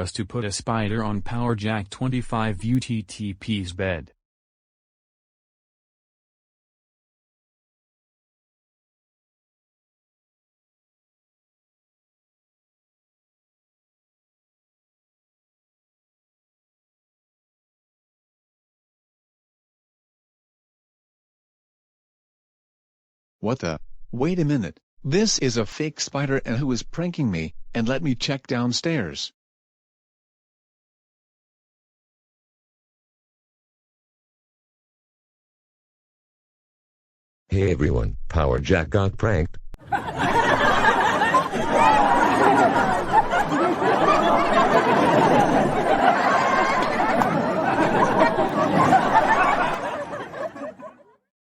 us to put a spider on Power Jack 25 Uttp's bed. What the? Wait a minute, this is a fake spider and who is pranking me, and let me check downstairs. Hey everyone, Power Jack got pranked.